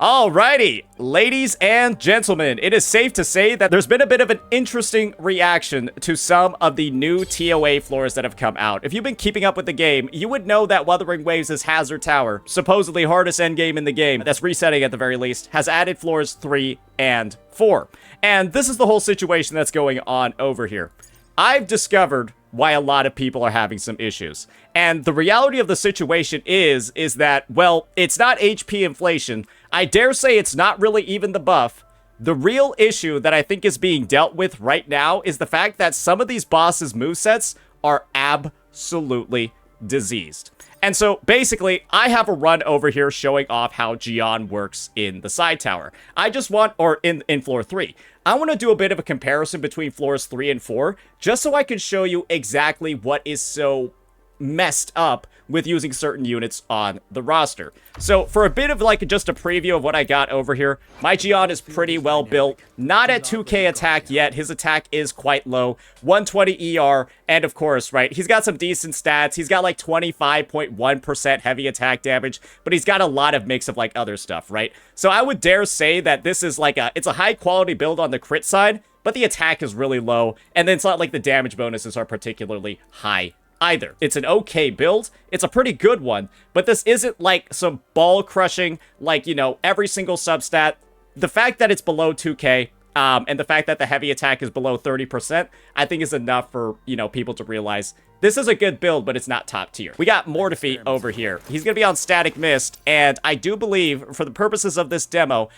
Alrighty, ladies and gentlemen, it is safe to say that there's been a bit of an interesting reaction to some of the new ToA floors that have come out. If you've been keeping up with the game, you would know that Wuthering Waves' Hazard Tower, supposedly hardest endgame in the game, that's resetting at the very least, has added floors 3 and 4. And this is the whole situation that's going on over here. I've discovered why a lot of people are having some issues. And the reality of the situation is that, well, it's not HP inflation. I dare say it's not really even the buff. The real issue that I think is being dealt with right now is the fact that some of these bosses' movesets are absolutely diseased. And so, basically, I have a run over here showing off how Jiyan works in the side tower. I just want, or in floor 3. I want to do a bit of a comparison between floors 3 and 4, just so I can show you exactly what is so messed up with using certain units on the roster. So for a bit of like just a preview of what I got over here, my Jiyan is pretty well built, not at 2k attack yet. His attack is quite low, 120 ER, and of course, right, he's got some decent stats. He's got like 25.1% heavy attack damage, but he's got a lot of mix of like other stuff, right? So I would dare say that this is like it's a high quality build on the crit side, but the attack is really low, and then it's not like the damage bonuses are particularly high either. It's an okay build. It's a pretty good one, but this isn't like some ball crushing, like, you know, every single substat. The fact that it's below 2k, and the fact that the heavy attack is below 30%, I think is enough for, you know, people to realize this is a good build, but it's not top tier. We got Mortify over here. He's going to be on Static Mist, and I do believe, for the purposes of this demo,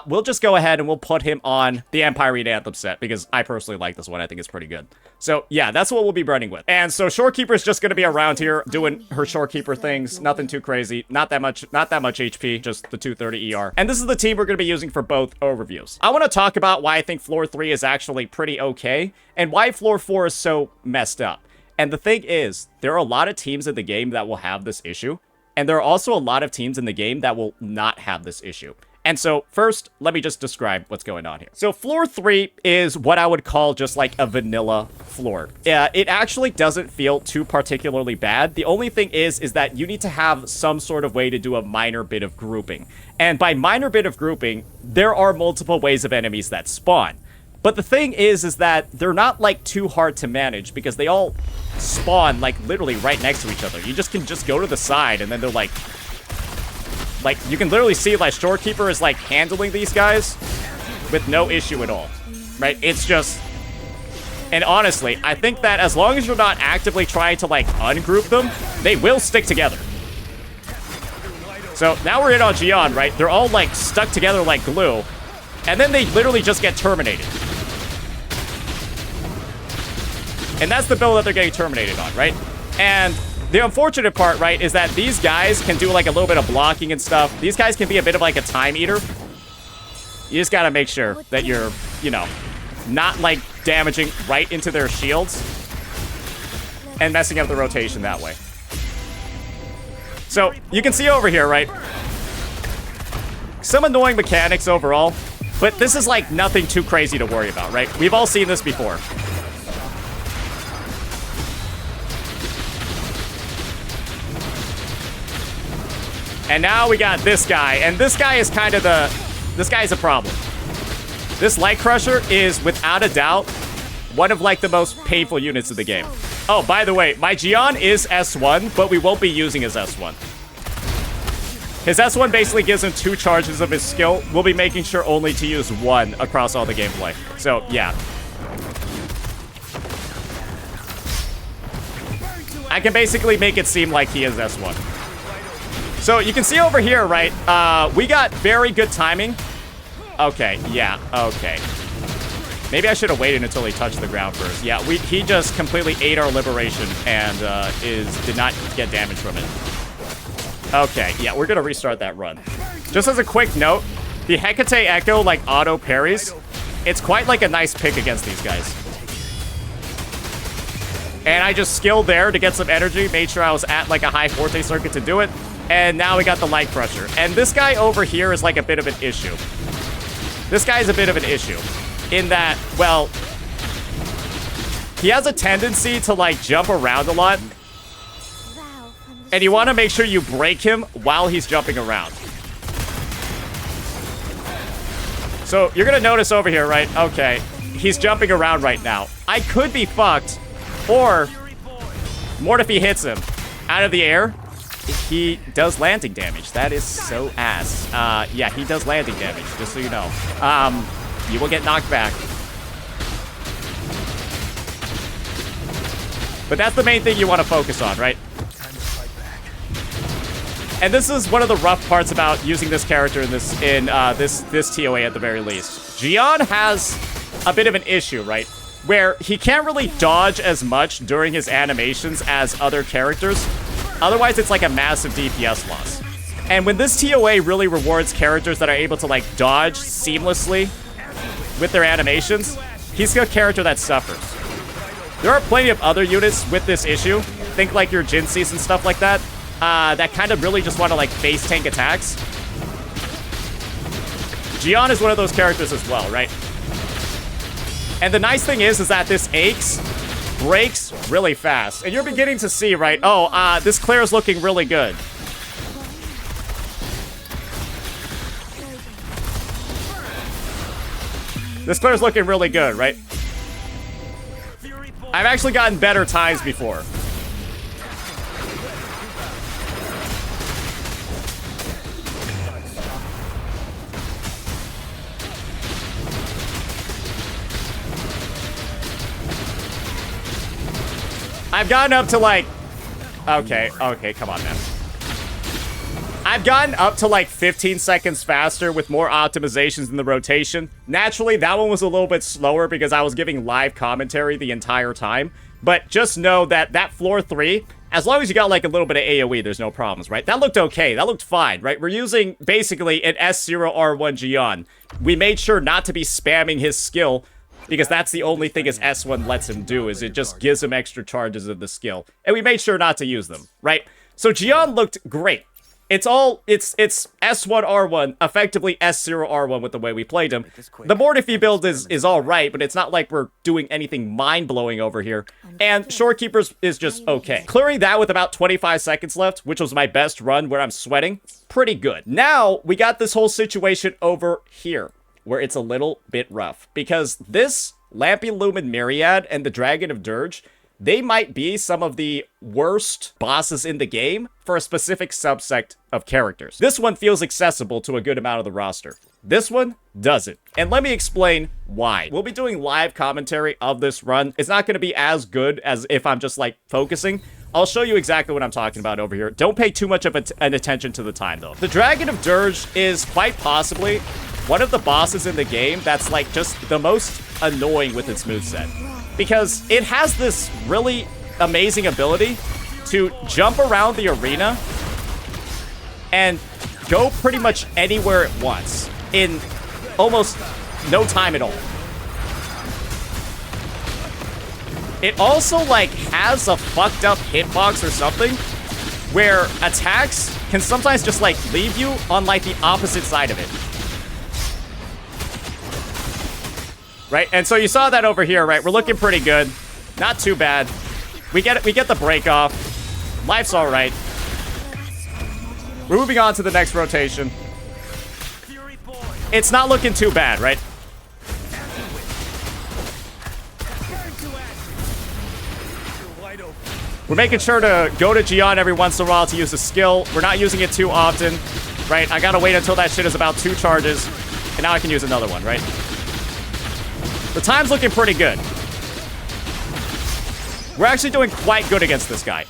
we'll just go ahead and we'll put him on the Empyrene Anthem set, because I personally like this one. I think it's pretty good. So, yeah, that's what we'll be running with. And so Shorekeeper's just going to be around here doing her Shorekeeper things. Nothing too crazy. Not that much HP, just the 230 ER. And this is the team we're going to be using for both overviews. I want to talk about why I think floor 3 is actually pretty okay, and why floor 4 is so messed up. And the thing is, there are a lot of teams in the game that will have this issue, and there are also a lot of teams in the game that will not have this issue. And so, first, let me just describe what's going on here. So, floor 3 is what I would call just like a vanilla floor. It actually doesn't feel too particularly bad. The only thing is that you need to have some sort of way to do a minor bit of grouping. And by minor bit of grouping, there are multiple ways of enemies that spawn. But the thing is that they're not like too hard to manage because they all spawn like literally right next to each other. You just can just go to the side and then they're like you can literally see like Shorekeeper is like handling these guys with no issue at all, right? It's just, and honestly, I think that as long as you're not actively trying to like ungroup them, they will stick together. So now we're in on Jiyan, right? They're all like stuck together like glue, and then they literally just get terminated. And that's the build that they're getting terminated on, right? And the unfortunate part, right, is that these guys can do like a little bit of blocking and stuff. These guys can be a bit of like a time eater. You just gotta make sure that you're, you know, not like damaging right into their shields and messing up the rotation that way. So you can see over here, right? Some annoying mechanics overall, but this is like nothing too crazy to worry about, right? We've all seen this before. And now we got this guy, and this guy is kind of this guy's a problem. This Light Crusher is, without a doubt, one of like the most painful units of the game. Oh, by the way, my Jiyan is S1, but we won't be using his S1. His S1 basically gives him 2 charges of his skill. We'll be making sure only to use 1 across all the gameplay. So, yeah. I can basically make it seem like he is S1. So you can see over here, right, we got very good timing. Okay, yeah, okay. Maybe I should have waited until he touched the ground first. Yeah, he just completely ate our liberation and did not get damage from it. Okay, yeah, we're gonna restart that run. Just as a quick note, the Hecate Echo, like, auto parries, it's quite like a nice pick against these guys. And I just skilled there to get some energy, made sure I was at like a high forte circuit to do it. And now we got the Light Crusher. And this guy over here is like a bit of an issue. This guy is a bit of an issue. In that, well, he has a tendency to like jump around a lot. And you want to make sure you break him while he's jumping around. So you're gonna notice over here, right? Okay, he's jumping around right now. I could be fucked, or more if he hits him out of the air. He does landing damage. That is so ass. Yeah, he does landing damage, just so you know. You will get knocked back. But that's the main thing you want to focus on, right? And this is one of the rough parts about using this character in this ToA at the very least. Jiyan has a bit of an issue, right? Where he can't really dodge as much during his animations as other characters. Otherwise, it's like a massive DPS loss. And when this ToA really rewards characters that are able to like dodge seamlessly with their animations, he's a character that suffers. There are plenty of other units with this issue. Think like your Jinsees and stuff like that. That kind of really just want to like face tank attacks. Jiyan is one of those characters as well, right? And the nice thing is that this Aches breaks really fast. And you're beginning to see, right? Oh, this Claire's looking really good. This Claire's looking really good, right? I've actually gotten better times before. I've gotten up to like... Okay, come on, man. I've gotten up to like 15 seconds faster with more optimizations in the rotation. Naturally, that one was a little bit slower because I was giving live commentary the entire time. But just know that that floor 3, as long as you got like a little bit of AoE, there's no problems, right? That looked okay. That looked fine, right? We're using basically an S0R1 Jiyan. We made sure not to be spamming his skill, because that's the only thing his S1 lets him do, is it just gives him extra charges of the skill. And we made sure not to use them, right? So Jiyan looked great. It's S1R1, effectively S0R1 with the way we played him. The Mortify build is alright, but it's not like we're doing anything mind-blowing over here. And Shorekeepers is just okay. Clearing that with about 25 seconds left, which was my best run where I'm sweating, pretty good. Now, we got this whole situation over here, where it's a little bit rough. Because this Lampy Lumen Myriad and the Dragon of Dirge, they might be some of the worst bosses in the game for a specific subsect of characters. This one feels accessible to a good amount of the roster. This one doesn't. And let me explain why. We'll be doing live commentary of this run. It's not going to be as good as if I'm just like focusing. I'll show you exactly what I'm talking about over here. Don't pay too much of an attention to the time though. The Dragon of Dirge is quite possibly one of the bosses in the game that's like just the most annoying with its moveset. Because it has this really amazing ability to jump around the arena and go pretty much anywhere it wants in almost no time at all. It also like has a fucked up hitbox or something where attacks can sometimes just like leave you on like the opposite side of it. Right, and so you saw that over here, right? We're looking pretty good. Not too bad. We get the break off. Life's all right. We're moving on to the next rotation. It's not looking too bad, right? We're making sure to go to Jiyan every once in a while to use a skill. We're not using it too often, right? I gotta wait until that shit is about 2 charges, and now I can use another one, right? The time's looking pretty good. We're actually doing quite good against this guy.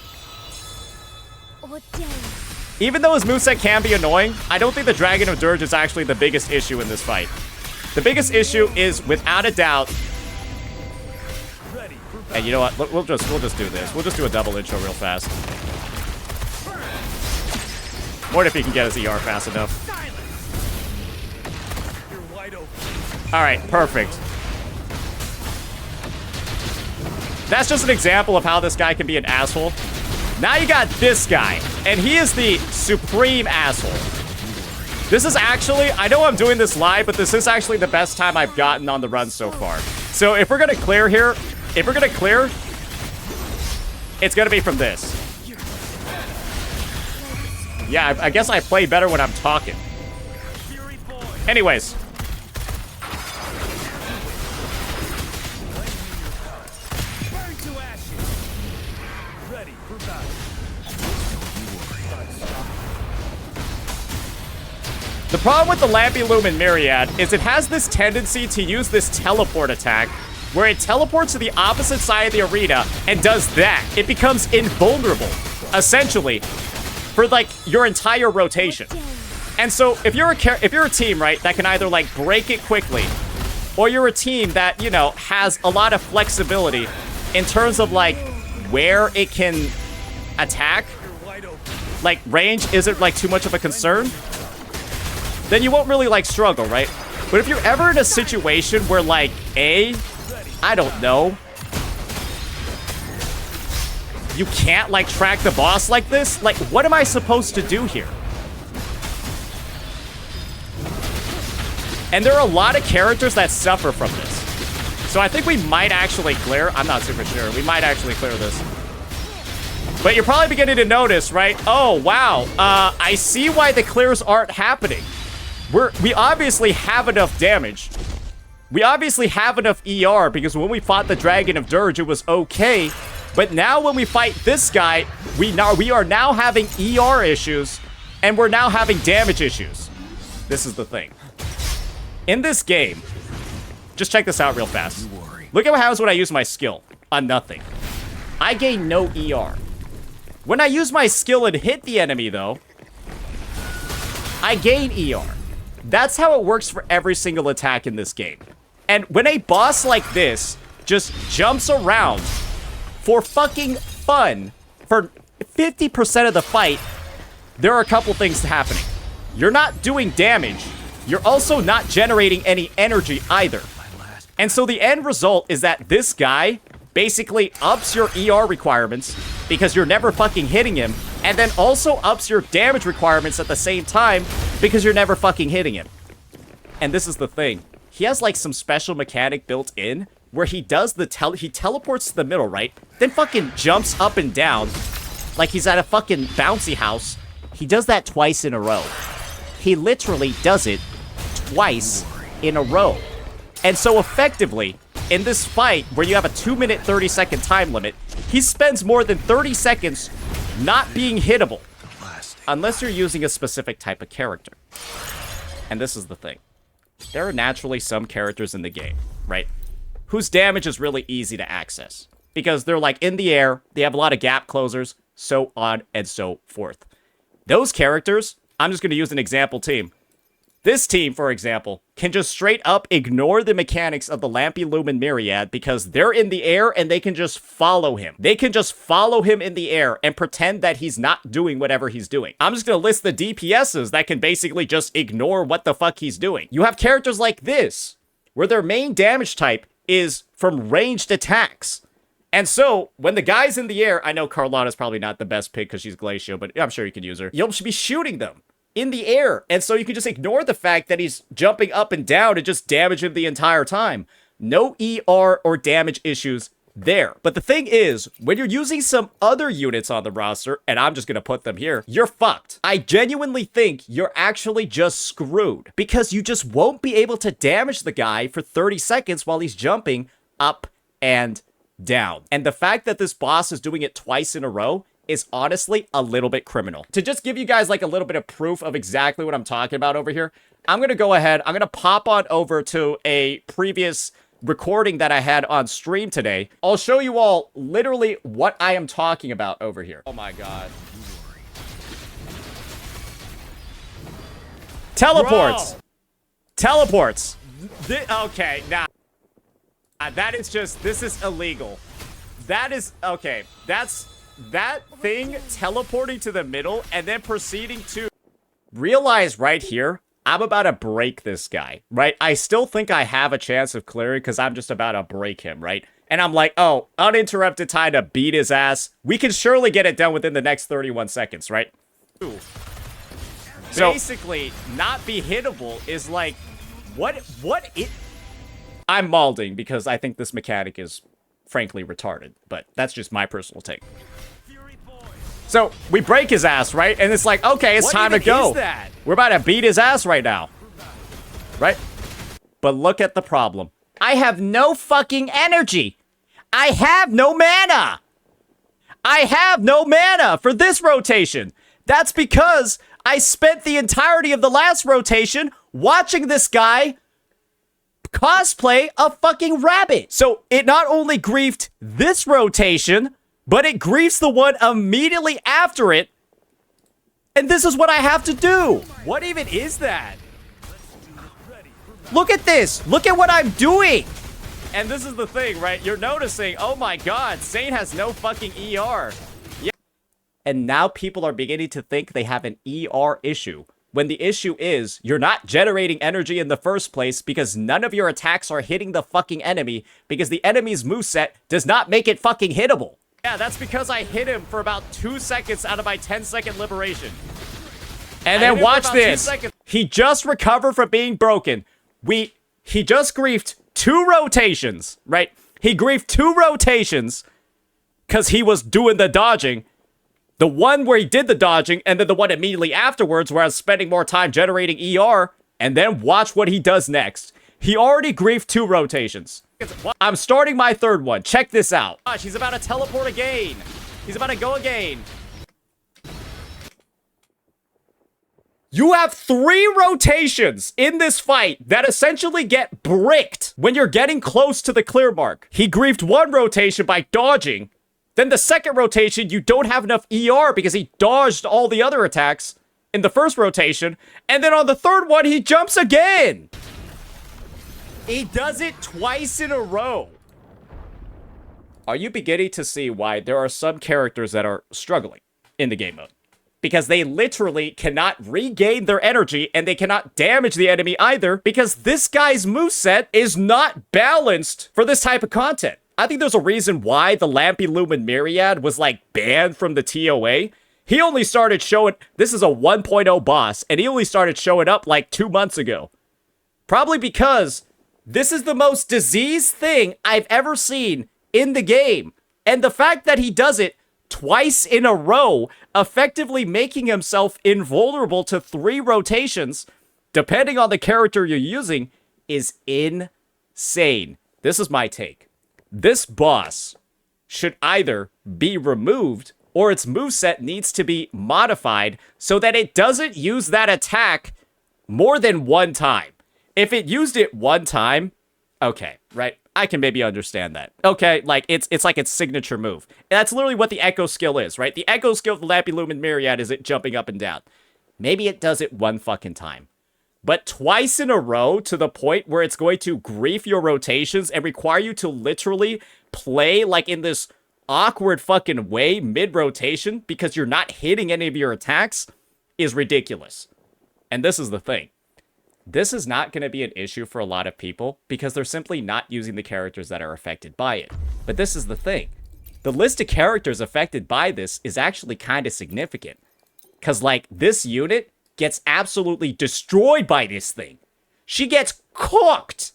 Even though his moveset can be annoying, I don't think the Dragon of Dirge is actually the biggest issue in this fight. The biggest issue is, without a doubt... And you know what? We'll just do this. We'll just do a double intro real fast. More if he can get his ER fast enough. Alright, perfect. That's just an example of how this guy can be an asshole. Now you got this guy, and he is the supreme asshole. This is actually, I know I'm doing this live, but this is actually the best time I've gotten on the run so far. So if we're gonna clear here, it's gonna be from this. Yeah, I guess I play better when I'm talking. Anyways, The problem with the Lampy Lumen Myriad is it has this tendency to use this teleport attack where it teleports to the opposite side of the arena and does that. It becomes invulnerable, essentially, for like your entire rotation. And so if you're a team, right, that can either like break it quickly, or you're a team that, you know, has a lot of flexibility in terms of like where it can attack, like range isn't like too much of a concern, then you won't really like struggle, right? But if you're ever in a situation where like I don't know, you can't like track the boss like this, like what am I supposed to do here? And there are a lot of characters that suffer from this. So I think we might actually clear. I'm not super sure. We might actually clear this. But you're probably beginning to notice, right? Oh, wow. I see why the clears aren't happening. We obviously have enough damage. We obviously have enough ER because when we fought the Dragon of Dirge, it was okay. But now when we fight this guy, we are now having ER issues and we're now having damage issues. This is the thing. In this game, just check this out real fast. Look at what happens when I use my skill on nothing. I gain no ER. When I use my skill and hit the enemy, though, I gain ER. That's how it works for every single attack in this game. And when a boss like this just jumps around for fucking fun for 50% of the fight, there are a couple things happening. You're not doing damage. You're also not generating any energy either. And so the end result is that this guy basically ups your ER requirements because you're never fucking hitting him, and then also ups your damage requirements at the same time because you're never fucking hitting him. And this is the thing. He has like some special mechanic built in where he does he teleports to the middle, right? Then fucking jumps up and down like he's at a fucking bouncy house. He does that twice in a row. He literally does it twice in a row. And so effectively, in this fight where you have a 2-minute 30-second time limit, he spends more than 30 seconds not being hittable. Unless you're using a specific type of character. And this is the thing. There are naturally some characters in the game, right, whose damage is really easy to access. Because they're like in the air, they have a lot of gap closers, so on and so forth. Those characters, I'm just going to use an example team. This team, for example, can just straight up ignore the mechanics of the Lampy Lumen Myriad because they're in the air and they can just follow him. They can just follow him in the air and pretend that he's not doing whatever he's doing. I'm just going to list the DPSs that can basically just ignore what the fuck he's doing. You have characters like this, where their main damage type is from ranged attacks. And so, when the guy's in the air, I know Carlotta's probably not the best pick because she's Glacio, but I'm sure you could use her. You'll be shooting them in the air. And so you can just ignore the fact that he's jumping up and down and just damage him the entire time. No ER or damage issues there. But the thing is, when you're using some other units on the roster, and I'm just going to put them here, you're fucked. I genuinely think you're actually just screwed because you just won't be able to damage the guy for 30 seconds while he's jumping up and down. And the fact that this boss is doing it twice in a row is honestly a little bit criminal. To just give you guys like a little bit of proof of exactly what I'm talking about over here, I'm going to go ahead, I'm going to pop on over to a previous recording that I had on stream today. I'll show you all literally what I am talking about over here. Oh my god. Teleports. Bro. Teleports. Okay, now. That is just, this is illegal. That is, okay, that thing teleporting to the middle and then proceeding to realize right here, I'm about to break this guy, right? I still think I have a chance of clearing because I'm just about to break him, right? And I'm like, oh, uninterrupted time to beat his ass. We can surely get it done within the next 31 seconds, right? Ooh. So basically, not be hittable is like, what it... I'm malding because I think this mechanic is frankly retarded, but that's just my personal take. So we break his ass, right? And it's like, okay, it's time to go. We're about to beat his ass right now, right? But look at the problem. I have no fucking energy. I have no mana. I have no mana for this rotation. That's because I spent the entirety of the last rotation watching this guy cosplay a fucking rabbit. So it not only griefed this rotation, but it griefs the one immediately after it. And this is what I have to do. What even is that? Look at this. Look at what I'm doing. And this is the thing, right? You're noticing, oh my god, Sane has no fucking ER. Yeah. And now people are beginning to think they have an ER issue. When the issue is, you're not generating energy in the first place because none of your attacks are hitting the fucking enemy because the enemy's moveset does not make it fucking hittable. Yeah, that's because I hit him for about 2 seconds out of my 10-second liberation. And then watch this. He just recovered from being broken. He just griefed 2 rotations, right? He griefed 2 rotations because he was doing the dodging. The one where he did the dodging, and then the one immediately afterwards where I was spending more time generating ER, and then watch what he does next. He already griefed 2 rotations. I'm starting my 3rd one. Check this out. Gosh, he's about to teleport again. He's about to go again. You have 3 rotations in this fight that essentially get bricked when you're getting close to the clear mark. He griefed 1 rotation by dodging. Then the 2nd rotation, you don't have enough ER because he dodged all the other attacks in the 1st rotation. And then on the 3rd one, he jumps again. He does it twice in a row. Are you beginning to see why there are some characters that are struggling in the game mode? Because they literally cannot regain their energy and they cannot damage the enemy either because this guy's moveset is not balanced for this type of content. I think there's a reason why the Lampy Lumen Myriad was like banned from the ToA. He only started showing, this is a 1.0 boss, and he only started showing up like 2 months ago. Probably because this is the most diseased thing I've ever seen in the game. And the fact that he does it twice in a row, effectively making himself invulnerable to 3 rotations, depending on the character you're using, is insane. This is my take. This boss should either be removed or its moveset needs to be modified so that it doesn't use that attack more than 1 time. If it used it 1 time, okay, right? I can maybe understand that. Okay, like, it's like its signature move. And that's literally what the Echo skill is, right? The Echo skill of the Lampy Lumen Myriad is it jumping up and down. Maybe it does it 1 fucking time. But twice in a row to the point where it's going to grief your rotations and require you to literally play like in this awkward fucking way mid-rotation because you're not hitting any of your attacks is ridiculous. And this is the thing. This is not going to be an issue for a lot of people because they're simply not using the characters that are affected by it. But this is the thing. The list of characters affected by this is actually kind of significant. Because, like, this unit gets absolutely destroyed by this thing. She gets cooked.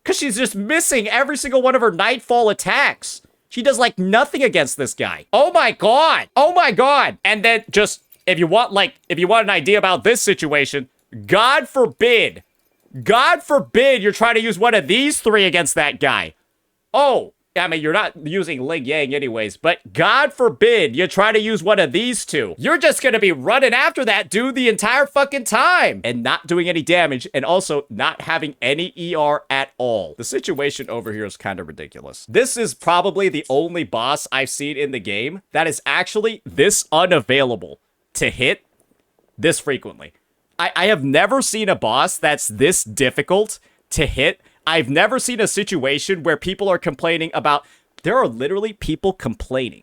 Because she's just missing every single one of her Nightfall attacks. She does, like, nothing against this guy. Oh my god. Oh my god. And then just, if you want an idea about this situation, God forbid you're trying to use one of these 3 against that guy. Oh, I mean, you're not using Ling Yang anyways, but God forbid you try to use one of these 2. You're just gonna be running after that dude the entire fucking time and not doing any damage and also not having any ER at all. The situation over here is kind of ridiculous. This is probably the only boss I've seen in the game that is actually this unavailable to hit this frequently. I have never seen a boss that's this difficult to hit. I've never seen a situation where people are complaining about... There are literally people complaining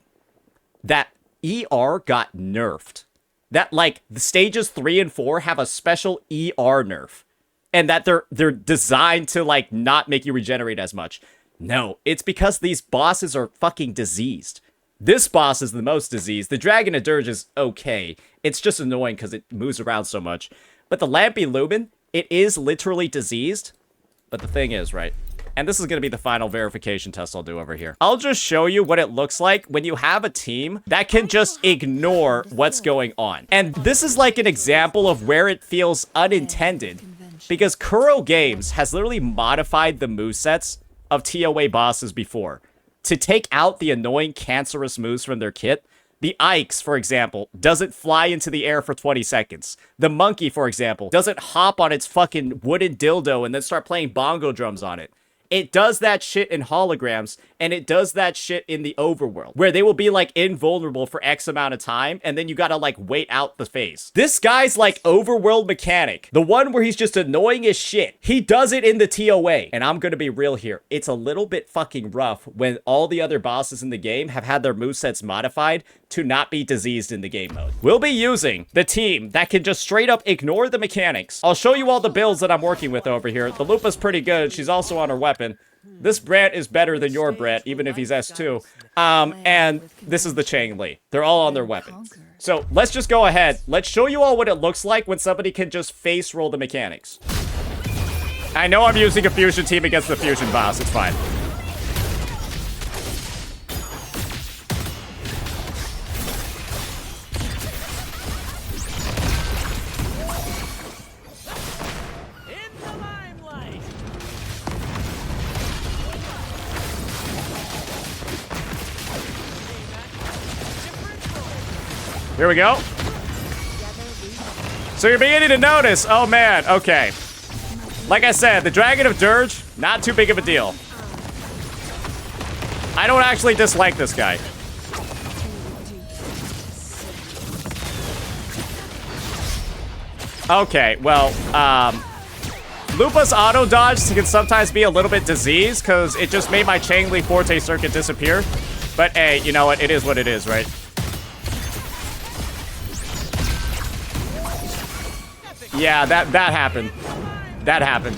that ER got nerfed. That, like, the stages 3 and 4 have a special ER nerf. And that they're designed to, like, not make you regenerate as much. No, it's because these bosses are fucking diseased. This boss is the most diseased. The Dragon of Dirge is okay. It's just annoying because it moves around so much. But the Lampy Lumen, it is literally diseased. But the thing is, right? And this is going to be the final verification test I'll do over here. I'll just show you what it looks like when you have a team that can just ignore what's going on. And this is like an example of where it feels unintended. Because Kuro Games has literally modified the movesets of ToA bosses before to take out the annoying cancerous moves from their kit, The Ikes, for example, doesn't fly into the air for 20 seconds. The monkey, for example, doesn't hop on its fucking wooden dildo and then start playing bongo drums on it. It does that shit in holograms, and it does that shit in the overworld, where they will be, like, invulnerable for X amount of time, and then you gotta, like, wait out the phase. This guy's, like, overworld mechanic, the one where he's just annoying as shit, he does it in the ToA. And I'm gonna be real here, it's a little bit fucking rough when all the other bosses in the game have had their movesets modified to not be diseased in the game mode. We'll be using the team that can just straight up ignore the mechanics. I'll show you all the builds that I'm working with over here. The Lupa's pretty good. She's also on her weapon. This Brett is better than your Brett, even if he's S2. And this is the Chang Li. They're all on their weapons. So let's just go ahead. Let's show you all what it looks like when somebody can just face roll the mechanics. I know I'm using a fusion team against the fusion boss. It's fine. Here we go. So you're beginning to notice, oh man, okay. Like I said, the Dragon of Dirge, not too big of a deal. I don't actually dislike this guy. Okay, well, Lupa's auto dodge can sometimes be a little bit diseased because it just made my Chang Li Forte circuit disappear. But hey, you know what? It is what it is, right? Yeah, that happened. That happened.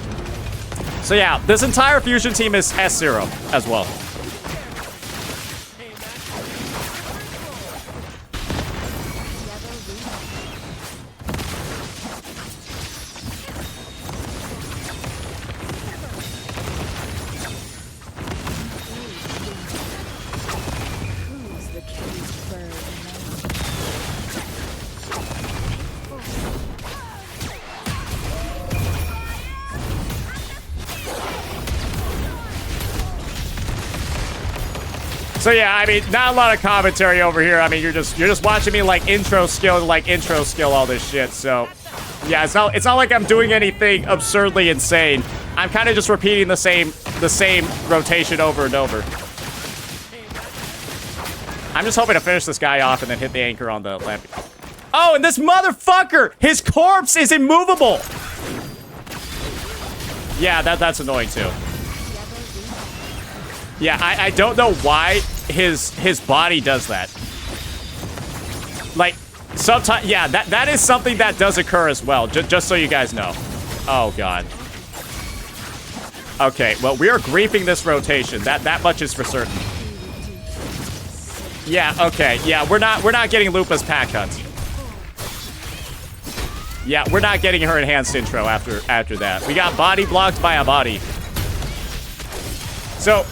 So yeah, this entire fusion team is S0 as well. So yeah, I mean, not a lot of commentary over here. I mean, you're just watching me like intro skill all this shit. So yeah, it's not like I'm doing anything absurdly insane. I'm kind of just repeating the same rotation over and over. I'm just hoping to finish this guy off and then hit the anchor on the Lampy. Oh, and this motherfucker, his corpse is immovable. Yeah, that's annoying too. Yeah, I don't know why his body does that. Like, sometimes, yeah, that is something that does occur as well, just so you guys know. Oh, God. Okay, well, we are griefing this rotation. That much is for certain. Yeah, okay, yeah, we're not getting Lupa's pack hunts. Yeah, we're not getting her enhanced intro after that. We got body blocked by a body. So...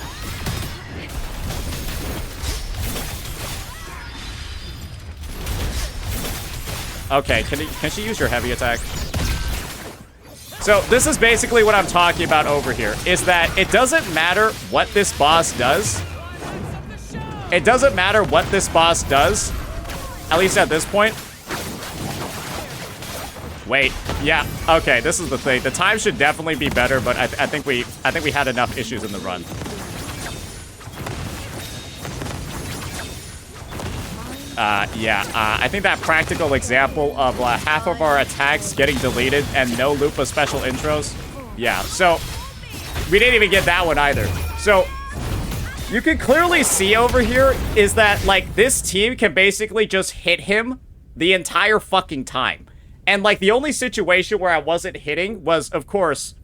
Okay, can she use your heavy attack? So this is basically what I'm talking about over here, is that it doesn't matter what this boss does. It doesn't matter what this boss does, at least at this point. Wait, yeah, okay, this is the thing. The time should definitely be better, but I think we had enough issues in the run. I think that practical example of half of our attacks getting deleted and no Lupa special intros. Yeah, so we didn't even get that one either. So you can clearly see over here is that, like, this team can basically just hit him the entire fucking time. And, like, the only situation where I wasn't hitting was, of course,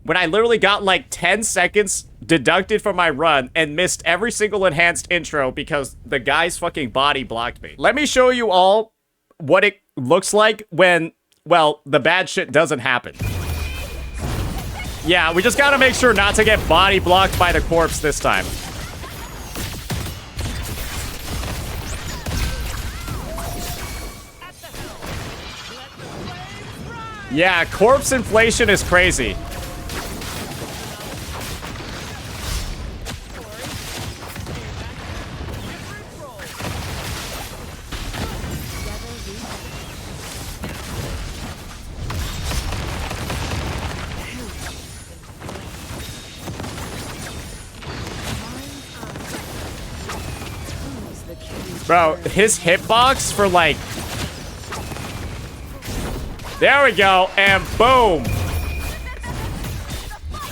when I literally got, like, 10 seconds deducted from my run and missed every single enhanced intro because the guy's fucking body blocked me. Let me show you all what it looks like when, well, the bad shit doesn't happen. Yeah, we just gotta make sure not to get body blocked by the corpse this time. Yeah, corpse inflation is crazy. Bro, his hitbox for like... There we go, and boom.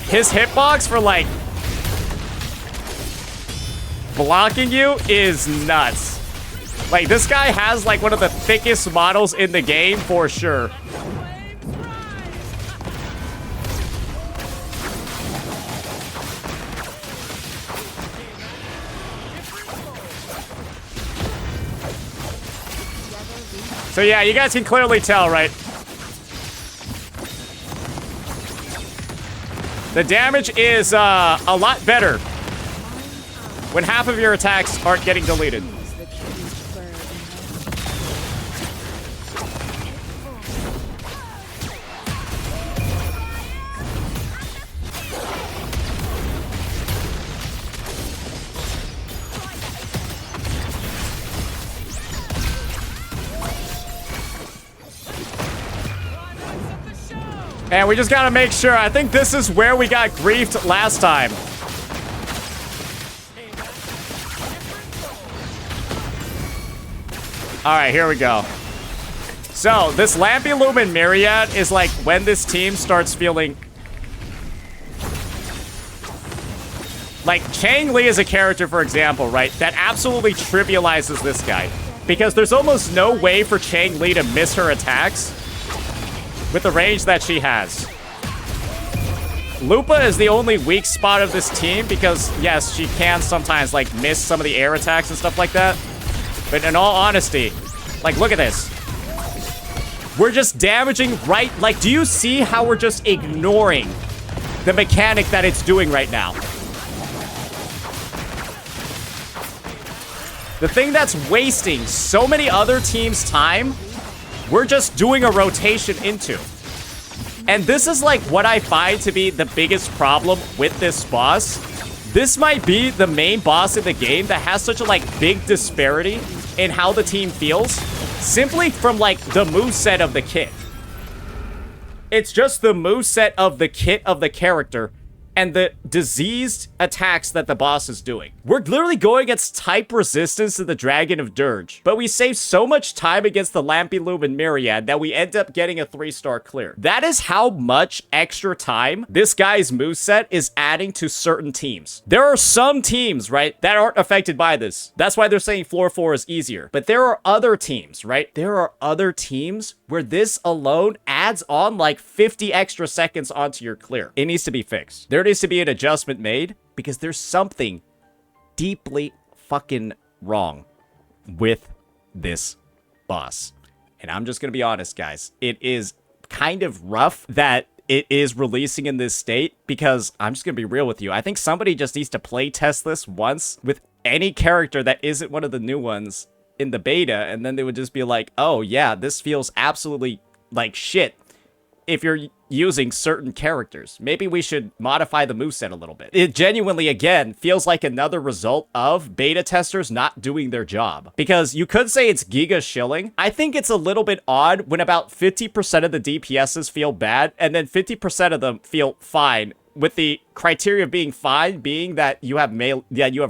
His hitbox for like... blocking you is nuts. Like, this guy has like one of the thickest models in the game for sure. So yeah, you guys can clearly tell, right? The damage is a lot better when half of your attacks aren't getting deleted. And we just gotta make sure. I think this is where we got griefed last time. Alright, here we go. So, this Lampy Lumen Myriad is like when this team starts feeling... Like, Chang Li is a character, for example, right? That absolutely trivializes this guy. Because there's almost no way for Chang Li to miss her attacks with the range that she has. Lupa is the only weak spot of this team because, yes, she can sometimes, like, miss some of the air attacks and stuff like that. But in all honesty, like, look at this. We're just damaging right... Like, do you see how we're just ignoring the mechanic that it's doing right now? The thing that's wasting so many other teams' time, we're just doing a rotation into. And this is like what I find to be the biggest problem with this boss. This might be the main boss in the game that has such a like big disparity in how the team feels, simply from like the moveset of the kit. It's just the moveset of the kit of the character and the diseased attacks that the boss is doing. We're literally going against type resistance to the Dragon of Dirge, but we save so much time against the Lampy Lumen Myriad that we end up getting a 3-star clear. That is how much extra time this guy's moveset is adding to certain teams. There are some teams, right, that aren't affected by this. That's why they're saying floor 4 is easier. But there are other teams, right? There are other teams where this alone adds on like 50 extra seconds onto your clear. It needs to be fixed. There needs to be an adjustment made because there's something deeply fucking wrong with this boss. And I'm just gonna be honest, guys. It is kind of rough that it is releasing in this state because I'm just gonna be real with you. I think somebody just needs to play test this once with any character that isn't one of the new ones in the beta, and then they would just be like, oh yeah, this feels absolutely like shit if you're using certain characters. Maybe we should modify the moveset a little bit. It genuinely, again, feels like another result of beta testers not doing their job. Because you could say it's giga shilling. I think it's a little bit odd when about 50% of the DPSs feel bad, and then 50% of them feel fine, with the criteria of being fine being that you have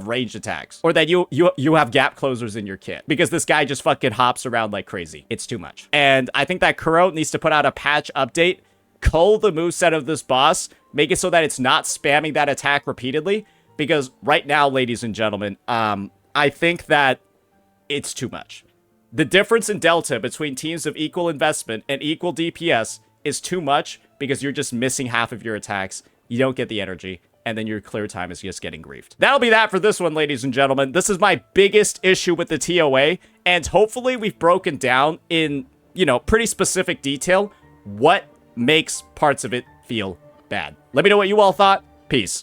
ranged attacks, or that you have gap closers in your kit, because this guy just fucking hops around like crazy. It's too much. And I think that Kuro needs to put out a patch update, cull the moveset of this boss, make it so that it's not spamming that attack repeatedly, because right now, ladies and gentlemen, I think that it's too much. The difference in delta between teams of equal investment and equal DPS is too much because you're just missing half of your attacks. You don't get the energy, and then your clear time is just getting griefed. That'll be that for this one, ladies and gentlemen. This is my biggest issue with the ToA, and hopefully we've broken down in, you know, pretty specific detail what makes parts of it feel bad. Let me know what you all thought. Peace.